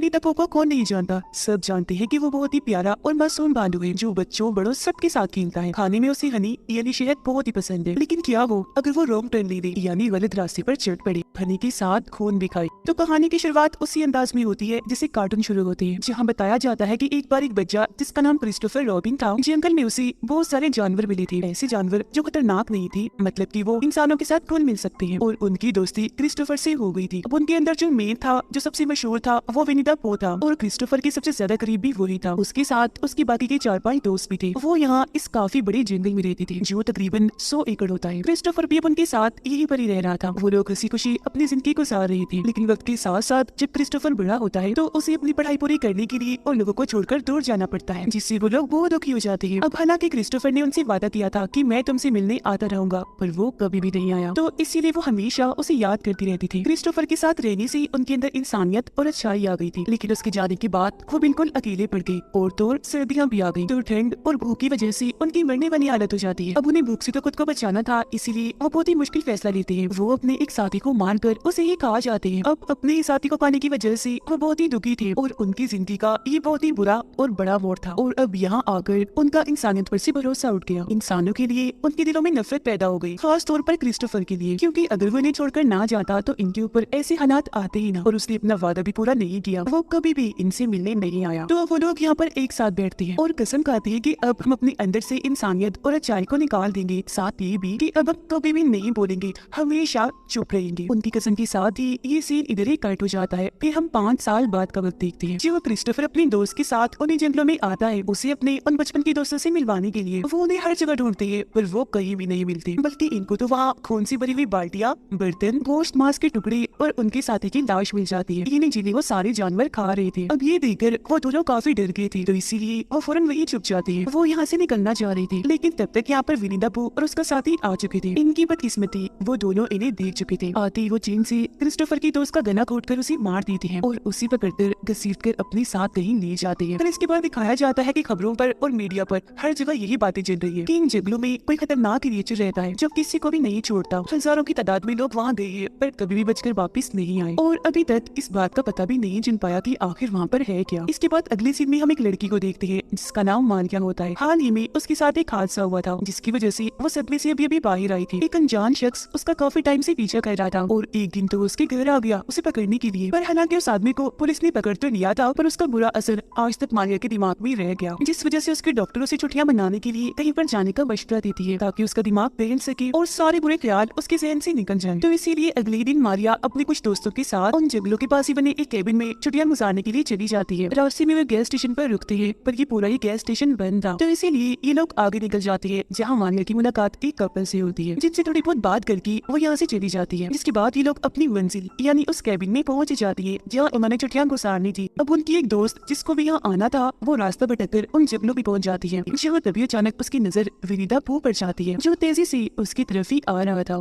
विनी the पू को कौन नहीं जानता। सब जानते हैं कि वो बहुत ही प्यारा और मासूम भालू है जो बच्चों बड़ों सबके साथ खेलता है। खाने में उसे हनी यानी शहद बहुत ही पसंद है। लेकिन क्या हो अगर वो रॉन्ग टर्न ले ले यानी गलत रास्ते पर चढ़ पड़े, हनी के साथ खून भी खाए। तो कहानी की शुरुआत उसी अंदाज में होती है जिसे कार्टून शुरू होते हैं, जहाँ बताया जाता है कि एक बार एक बच्चा जिसका नाम क्रिस्टोफर रॉबिन था, जंगल में उसे बहुत सारे जानवर मिले थे। ऐसे जानवर जो खतरनाक नहीं थे, मतलब कि वो इंसानों के साथ घुल मिल सकते हैं। और उनकी दोस्ती क्रिस्टोफर से हो गई थी। अब उनके अंदर जो मेन था, जो सबसे मशहूर था, वो विनी द पू था और क्रिस्टोफर के सबसे ज्यादा करीबी वही था। उसके साथ उसके बाकी के 4-5 दोस्त भी थे। वो यहाँ इस काफी बड़े जंगल में रहते थे जो तकरीबन 100 एकड़ होता है। क्रिस्टोफर भी अब उनके साथ यही पर ही रह रहा था। वो लोग खुशी खुशी अपनी जिंदगी गुजार रहे थे। लेकिन वक्त के साथ साथ जब क्रिस्टोफर बड़ा होता है तो उसे अपनी पढ़ाई पूरी करने के लिए और लोगों को छोड़कर दूर जाना पड़ता है, जिससे वो लोग बहुत दुखी हो जाते हैं। अब हालांकि क्रिस्टोफर ने उनसे वादा किया था कि मैं तुमसे मिलने आता रहूंगा, पर वो कभी भी नहीं आया। तो इसीलिए वो हमेशा उसे याद करती रहती थी। क्रिस्टोफर के साथ रहने से उनके अंदर इंसानियत और अच्छाई आ गई थी। लेकिन उसके जाने के बाद वो बिल्कुल अकेले पड़ गए और तो सर्दियां भी आ गई। तो ठंड और भूख की वजह से उनकी मरने वाली हालत हो जाती है। अब उन्हें भूख से तो खुद को बचाना था, इसीलिए वो बहुत ही मुश्किल फैसला लेते हैं। वो अपने एक साथी को मारकर उसे ही खा जाते हैं। अब अपने साथी को पाने की वजह से वो बहुत ही दुखी थे और उनकी जिंदगी का ये बहुत ही बुरा और बड़ा मोड़ था। और अब यहाँ आकर उनका इंसानियत पर से भरोसा उठ गया। इंसानों के लिए उनके दिलों में नफरत पैदा हो गई, खास तौर पर क्रिस्टोफर के लिए, क्योंकि अगर वो इन्हें छोड़कर ना जाता तो इनके ऊपर ऐसे हालात आते ही ना। और उसने अपना वादा भी पूरा नहीं किया, वो कभी भी इनसे मिलने नहीं आया। तो वो लोग यहाँ पर एक साथ बैठते हैं और कसम खाते हैं कि अब हम अपने अंदर से इंसानियत और अच्छाई को निकाल देंगे। साथ ये भी कि अब हम कभी भी नहीं बोलेंगे, हमेशा चुप रहेंगे। उनकी कसम के साथ ही ये सीन इधर ही कट हो जाता है। फिर हम 5 साल बाद का वक्त देखते हैं जब क्रिस्टोफर अपने दोस्त के साथ उन्हें जंगलों में आता है, उसे अपने उन बचपन के दोस्तों से मिलवाने के लिए। वो उन्हें हर जगह ढूंढते हैं पर वो कहीं भी नहीं मिलते, बल्कि इनको तो वहाँ खून से भरी हुई बाल्टियाँ, बर्तन, गोश्त, मांस के टुकड़े और उनके साथी की लाश मिल जाती है, जिन्हें वो सारे जानवर खा रहे थे। अब ये देखकर वो दोनों काफी डर गए थे, तो इसीलिए वो फौरन वही छुप जाते हैं। वो यहाँ से निकलना चाह रही थी, लेकिन तब तक यहाँ पर विनी द पू और उसका साथी आ चुके थे। इनकी बदकिस्मती, वो दोनों इन्हें देख चुके थे। आते ही वो चीन से क्रिस्टोफर की दोस्त का गला घोटकर उसे मार देते हैं और उसी पकड़कर घसीटकर अपने साथ कहीं ले जाते हैं। फिर इसके बाद दिखाया जाता है कि खबरों पर और मीडिया पर हर जगह यही बातें चल रही है कि इन जंगलों में कोई खतरनाक क्रिएचर रहता है जो किसी को भी नहीं छोड़ता। हजारों की तादाद में लोग वहाँ गए हैं पर कभी भी बचकर वापस नहीं आए और अभी तक इस बात का पता भी नहीं चल पाया कि आखिर वहाँ पर है क्या। इसके बाद अगले सीन में हम एक लड़की को देखते हैं जिसका नाम मारिया होता है। हाल ही में उसके साथ एक हादसा हुआ था जिसकी वजह से वो सदमे से अभी बाहर आई थी। एक अनजान शख्स उसका काफी टाइम से पीछा कर रहा था और एक दिन तो उसके घर आ गया उसे पकड़ने के लिए। पर हालांकि उस आदमी को पुलिस ने पकड़ तो लिया था, पर उसका बुरा असर आज तक मारिया के दिमाग में रह गया, जिस वजह से उसके डॉक्टर उसे छुट्टियां मनाने के लिए कहीं पर जाने का मशवरा देती है ताकि उसका दिमाग बहल सके और सारे बुरे ख्याल उसके जहन से निकल जाए। तो इसीलिए अगले दिन मारिया अपने कुछ दोस्तों के साथ उन जंगलों के पास ही बने एक केबिन में छुट्टियां गुजारने के लिए चली जाती है। रास्ते में वे गैस स्टेशन पर रुकते हैं, पर ये पूरा ही गैस स्टेशन बंद था। तो इसीलिए ये लोग आगे निकल जाते हैं जहाँ मारिया की मुलाकात एक कपल से होती है, जिनसे थोड़ी बहुत बात करके वो यहाँ से चली जाती है। जिसके बाद ये लोग अपनी मंजिल यानी उस केबिन में पहुंच जाती है जहाँ उन्होंने छुट्टियां गुजारनी थी। अब उनकी एक दोस्त जिसको भी यहाँ आना था वो रास्ता भटककर उन जंगलों में पहुंच जाती है, जहाँ तभी अचानक उसकी नजर विनी द पू पर जाती है जो तेजी से उसकी तरफ ही आ रहा था।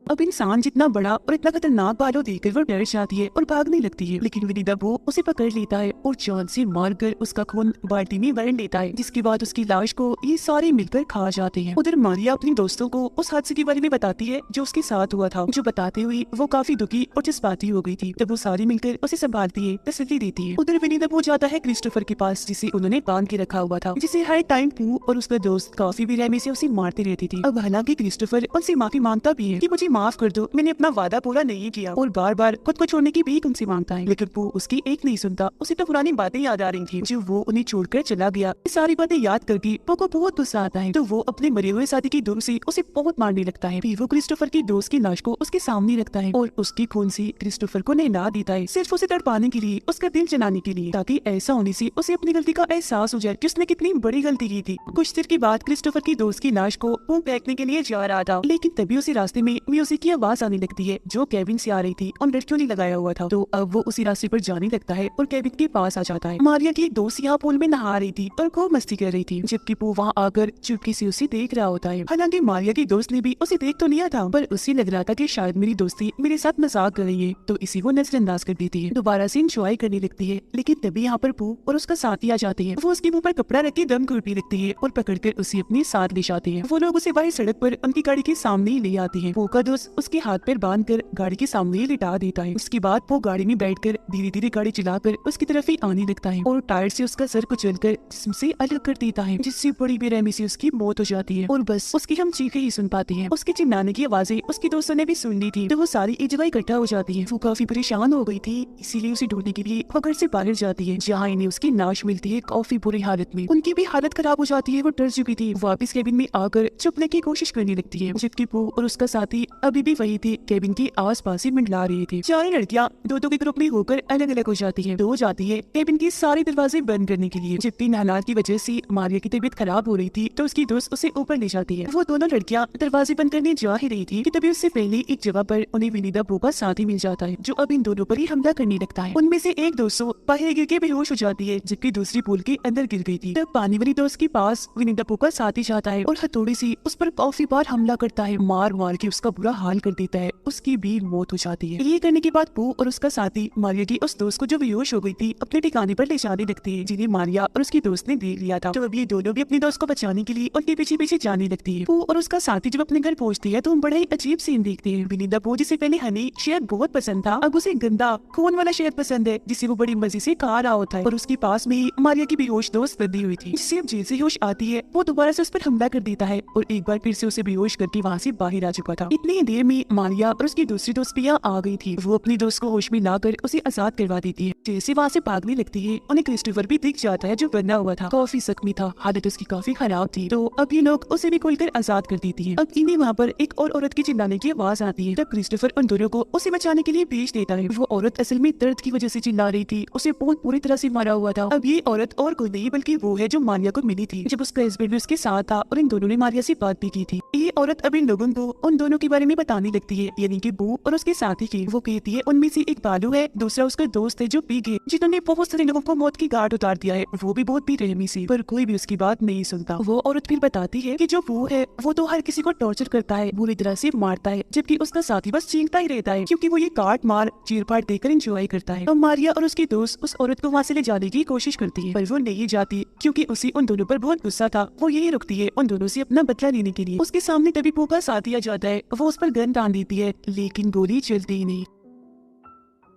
अब इंसान जितना बड़ा और इतना खतरनाक भालू देखकर वो डर जाती है और भागने लगती है, लेकिन विनी द पू उसे पकड़ लेता है और जान से मारकर उसका खून बाल्टी में भर लेता है, जिसके बाद उसकी लाश को ये सारे मिलकर खा जाते हैं। उधर मारिया अपनी दोस्तों को उस हादसे के बारे में बताती है जो उसके साथ हुआ था, जो बताते हुए वो काफी दुखी और जज्बाती हो गई थी। तब वो सारी मिलकर उसे संभालती है, तसल्ली देती है। उधर विनी द पू जाता है क्रिस्टोफर के पास जिसे उन्होंने बांध के रखा हुआ था, जिसे हर टाइम पू और उसका दोस्त काफी बेरहमी से उसे मारती रहती थी। अब हालांकि क्रिस्टोफर उनसे माफी मांगता भी है कि मुझे माफ कर दो, मैंने अपना वादा पूरा नहीं किया, और बार बार खुद को छोड़ने की भीख उनसे मांगता है, लेकिन वो उसकी एक नहीं सुनता। उसे तो पुरानी बातें याद आ रही थी जो वो उन्हें छोड़कर चला गया। ये सारी बातें याद करके वो को बहुत गुस्सा आता है, तो वो अपने मरे हुए साथी की धूम से उसे बहुत मारने लगता है। फिर वो क्रिस्टोफर की दोस्त की लाश को उसके सामने रखता है और उसकी खून से क्रिस्टोफर को नहला देता है, सिर्फ उसे तड़पाने के लिए, उसका दिल जलाने के लिए, ताकि ऐसा होने से उसे अपनी गलती का एहसास हो जाए कि उसने कितनी बड़ी गलती की थी। कुछ देर के बाद क्रिस्टोफर की दोस्त की लाश को वो फेंकने के लिए जा रहा था, लेकिन तभी उसी रास्ते में म्यूजिक की आवाज आने लगती है जो केबिन से आ रही थी और लड़कियों ने लगाया हुआ था। तो अब वो उसी रास्ते पर जाने लगता है और केबिन के पास आ जाता है। मारिया की एक दोस्त यहाँ पूल में नहा रही थी और खूब मस्ती कर रही थी, जबकि वो वहाँ आकर चुपके से उसे देख रहा होता है। हालांकि मारिया की दोस्त ने भी उसे देख तो लिया था, पर उसे लग रहा था कि शायद मेरी दोस्ती मेरे साथ मजाक कर रही है, तो इसी को नजरअंदाज कर देती है। दोबारा से इंजॉय करने लगती है, लेकिन तभी यहाँ पर पू और उसका साथी आ जाते हैं। वो उसके मुंह पर कपड़ा रख के दम घुटने लगती है और पकड़कर उसे अपने साथ ले जाते हैं। वो लोग उसे बाहर सड़क पर उनकी गाड़ी के सामने ही ले आते हैं। पू का दोस्त उसके हाथ पैर बांध कर गाड़ी के सामने ही लिटा देता है। उसके बाद वो गाड़ी में बैठकर धीरे धीरे गाड़ी चलाकर उसकी तरफ ही आने लगता है और टायर से उसका सर कुचलकर जिस्म से अलग कर देता है, जिससे बड़ी बेरहमी से उसकी मौत हो जाती है। और बस उसकी हम चीखें ही सुन पाते हैं। उसके चिल्लाने की आवाजें उसके दोस्तों ने भी सुन ली थी, तो वो सारी एक जगह इकट्ठा हो जाती है। वो काफी परेशान हो गई थी, इसीलिए उसे ढूंढने के लिए वो घर से बाहर जाती है, जहाँ इन्हें उसकी लाश मिलती है काफी बुरी हालत में। उनकी भी हालत खराब हो जाती है, वो डर चुकी थी। वापस केबिन में आकर छुपने की कोशिश करने लगती है, जबकि वो और उसका साथी अभी भी वही थे, केबिन के आस पास ही मंडला रही थी। चारों लड़कियां दो के ग्रुप में होकर अलग अलग हो जाती है। दो जाती है केबिन के सारे दरवाजे बंद करने के लिए, जबकि इन हालात की वजह से मारिया की तबीयत खराब हो रही थी, तो उसकी दोस्त उसे ऊपर ले जाती है। वो दोनों लड़कियां दरवाजे बंद करने जा ही रही थी कि तभी उससे पहले एक जगह पर उन्हें विनीता बो का साथी मिल जाता है, जो अब इन दोनों पर ही हमला करने लगता है। उनमें से एक दोस्त बाहर गिर के बेहोश हो जाती है, जबकि दूसरी पूल के अंदर गिर गई थी। तब पानी वाली दोस्त के पास विनीता बो का साथी जाता है और हथौड़ी से उस पर काफी बार हमला करता है, मार मार के उसका बुरा हाल कर देता है। उसकी भी मौत हो जाती है। ये करने के बाद बो और उसका साथी मारिया की उस दोस्त को जो बेहोश हो गई थी अपने ठिकाने पर ले जाने लगती है, जिन्हें मारिया और उसकी दोस्त ने देख लिया था। तो अब ये दोनों भी अपनी दोस्त को बचाने के लिए उनके पीछे पीछे जाने लगती है। वो और उसका साथी जब अपने घर पहुंचती है तो हम बड़ा ही अजीब सीन देखते हैं। विनीता बो जिसे पहले हनी शहद बहुत पसंद था, अब उसे गंदा खून वाला शहद पसंद है, जिसे वो बड़ी मजे से खा रहा होता है। और उसके पास में ही मारिया की बेहोश दोस्त बंधी हुई थी, जिससे अब जैसे होश आती है वो दोबारा से उस पर हमला कर देता है और एक बार फिर से उसे बेहोश करके वहाँ से बाहर आ चुका था। इतनी ही देर में मारिया और उसकी दूसरी दोस्त भी यहाँ आ गई थी। वो अपनी दोस्त को होश में लाकर उसे आजाद करवा देती है। जैसे वहाँ से भागने लगती है, उन्हें क्रिस्टोफर भी दिख जाता है, जो बंधा हुआ था, काफी जख्मी था, हालत उसकी काफी खराब थी। तो अब ये लोग उसे भी खोलकर आजाद कर देती है। अब इन्हें वहाँ पर एक और औरत की चिल्लाने की आवाज आती है। तब क्रिस्टोफर उन दोनों को उसे बचाने के लिए भेज देता है। वो औरत असल में दर्द की वजह से चिल्ला रही थी, उसे बहुत बुरी तरह से मारा हुआ था। अब ये औरत और कोई नहीं बल्कि वो है जो मारिया को मिली थी जब उसका हस्बैंड भी उसके साथ था, और इन दोनों ने मारिया से बात भी की थी। ये औरत अब इन लोगों को उन दोनों के बारे में बताने लगती है, यानी कि बो और उसके साथी की। वो कहती है उनमें से एक बालू है, दूसरा उसका दोस्त है जो पी गए, जिन्होंने बहुत सारे लोगों को मौत की घाट उतार दिया है, वो भी बहुत बेरहमी से, पर कोई भी उसकी बात नहीं सुनता। वो औरत फिर बताती है कि जो वो है वो तो हर किसी को टॉर्चर करता है, बुरी तरह से मारता है, जबकि उसका साथी बस चीखता ही रहता है, क्योंकि वो ये काट मार चीर फाड़ देकर एंजॉय करता है। अब मारिया और उसकी दोस्त उस औरत को वहाँ से ले जाने की कोशिश करती है, पर वो नहीं जाती, क्योंकि उसे उन दोनों पर बहुत गुस्सा था। वो यही रुकती है उन दोनों से अपना बदला लेने के लिए। उसके सामने तभी बो का साथी आ जाता है। वो उस पर गन तान देती है, लेकिन गोली चलती ही नहीं।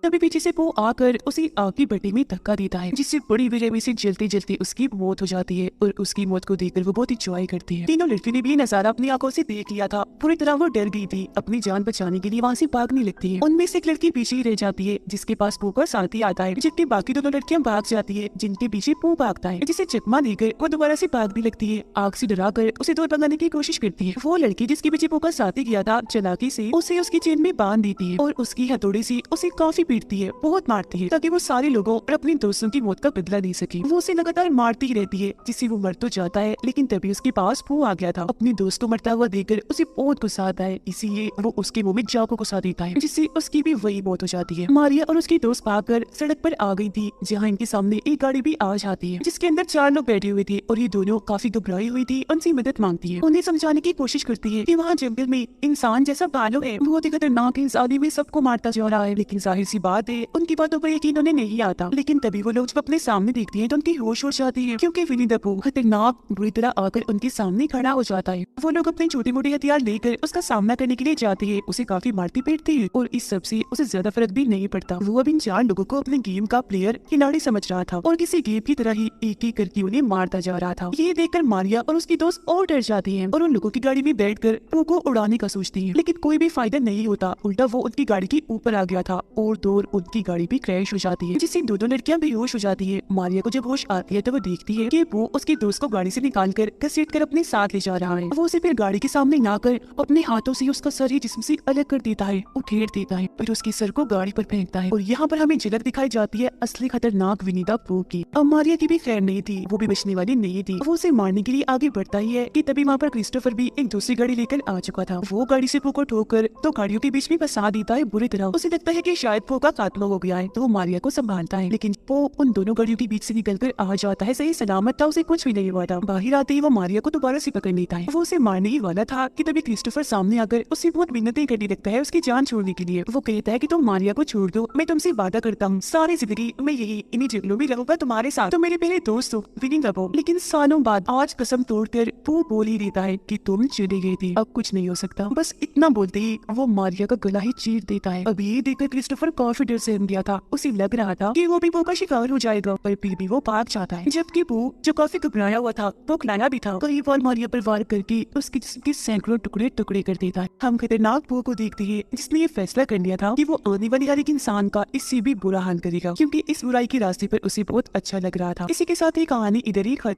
तभी पीछे से वो आकर उसी आग की भट्टी में धक्का देता है, जिससे बड़ी बेरहमी से जलते जलते उसकी मौत हो जाती है। और उसकी मौत को देखकर वो बहुत इंजॉय करती है। तीनों लड़कियों ने भी नजारा अपनी आंखों से देख लिया था। पूरी तरह वो डर गई थी, अपनी जान बचाने के लिए वहाँ से भागने लगती है। उनमें से एक लड़की पीछे ही रह जाती है, जिसके पास पो का साथी आता है, जबकि बाकी दोनों लड़कियां भाग जाती है, जिनके पीछे पो भागता है। जिसे चकमा देकर वो दोबारा से भागने लगती है, आग से डरा कर उसे दूर भगाने की कोशिश करती है। वो लड़की जिसके पीछे पो का साथी गया था, चालाकी से उसे उसकी चेन में बांध देती है और उसकी हथौड़ी से उसे काफी पीटती है, बहुत मारती है, ताकि वो सारे लोगों और अपने दोस्तों की मौत का बदला ले सके। वो उसे लगातार मारती ही रहती है, जिससे वो मर तो जाता है, लेकिन तभी उसके पास पो आ गया था। अपने दोस्त को मरता हुआ देखकर उसे बहुत गुस्सा आता है, इसीलिए वो उसके मुंह में चाकू घुसा देता है, जिससे उसकी भी वही मौत हो जाती है। मारिया और उसकी दोस्त भागकर सड़क पर आ गई थी, जहाँ इनके सामने एक गाड़ी भी आ जाती है, जिसके अंदर 4 लोग बैठे हुए थे, और ये दोनों काफी घबराई हुई थी। उनसे मदद मांगती है, उन्हें समझाने की कोशिश करती है कि वहाँ जंगल में इंसान जैसा भालू है, बहुत ही खतरनाक इंसानी में सबको मारता जा रहा है। लेकिन जाहिर सी बात है उनकी बातों पर यकीन उन्हें नहीं आता। लेकिन तभी वो लोग जब अपने सामने देखती हैं तो उनकी होश उड़ जाती है, क्योंकि विनीता बो खतरनाक बुरी तरह आकर उनके सामने खड़ा हो जाता है। वो लोग अपने छोटे मोटे हथियार लेकर उसका सामना करने के लिए जाते हैं, उसे काफी मारती पीटती है, और इस सब से उसे ज्यादा फर्क भी नहीं पड़ता। वो अब इन 4 लोगों को अपने गेम का प्लेयर खिलाड़ी समझ रहा था, और किसी गेम की तरह ही एक एक करके उन्हें मारता जा रहा था। ये देखकर मारिया और उसकी दोस्त और डर जाती है, और उन लोगों की गाड़ी में बैठकर पो को उड़ाने का सोचती है, लेकिन कोई भी फायदा नहीं होता। उल्टा वो उनकी गाड़ी के ऊपर आ गया था, और दूर उनकी गाड़ी भी क्रैश हो जाती है, जिससे दोनों लड़कियां बेहोश हो जाती है। मारिया को जब होश आती है तो वो देखती है कि वो उसके दोस्त को गाड़ी से निकालकर घसीटकर अपने साथ ले जा रहा है। वो उसे फिर गाड़ी के सामने लाकर अपने हाथों से उसका सर ही जिस्म से अलग कर देता है, उठेड़ देता है, फिर उसके सर को गाड़ी पर फेंकता है। और यहाँ पर हमें झलक दिखाई जाती है असली खतरनाक विनीता बो की। अब मारिया की भी खैर नहीं थी, वो भी बचने वाली नहीं थी। वो उसे मारने के लिए आगे बढ़ता ही है कि तभी वहाँ पर क्रिस्टोफर भी एक दूसरी गाड़ी लेकर आ चुका था। वो गाड़ी से पो को ठोकर 2 गाड़ियों के बीच में फंसा देता है बुरी तरह। उसे लगता है कि शायद पो का खात्मा हो गया है तो वो मारिया को संभालता है, लेकिन वो उन दोनों गाड़ियों के बीच से निकलकर आ जाता है। सही सलामत था, उसे कुछ भी नहीं हुआ था। बाहर आते ही वो मारिया को दोबारा से पकड़ लेता है। वो उसे मारने ही वाला था कि तभी क्रिस्टोफर सामने आकर उससे बहुत मिन्नतें करने लगता है उसकी जान छोड़ने के लिए। वो कहता है कि तुम मारिया को छोड़ दो, मैं तुमसे वादा करता हूँ सारी जिंदगी मैं यही इन्हीं जंगलों में रहूंगा तुम्हारे साथ, तुम मेरे पहले दोस्त हो, विनिंग हो। लेकिन सालों बाद आज कसम तोड़कर वो बोल ही देता है कि तुम चली गई थी, अब कुछ नहीं हो सकता। बस इतना बोलते ही वो मारिया का गला ही चीर देता है। अब ये देखकर क्रिस्टोफर काफी डर से गया था। उसे लग रहा था कि वो भी वो का शिकार हो जाएगा, पर फिर भी वो भाग जाता है। जबकि वो जो काफी घबराया हुआ था वो खिलाया भी था। कई बार मारिया पर वार करके उसके जिस्म के सैकड़ों टुकड़े टुकड़े कर देता है। हम खतरनाक वो को देखते हैं जिसने ये फैसला कर लिया था कि वो आने वाले हर एक इंसान का इससे भी बुरा हाल करेगा, क्योंकि इस बुराई के रास्ते पर उसे बहुत अच्छा लग रहा था। इसी के साथ ये कहानी इधर ही खत्म।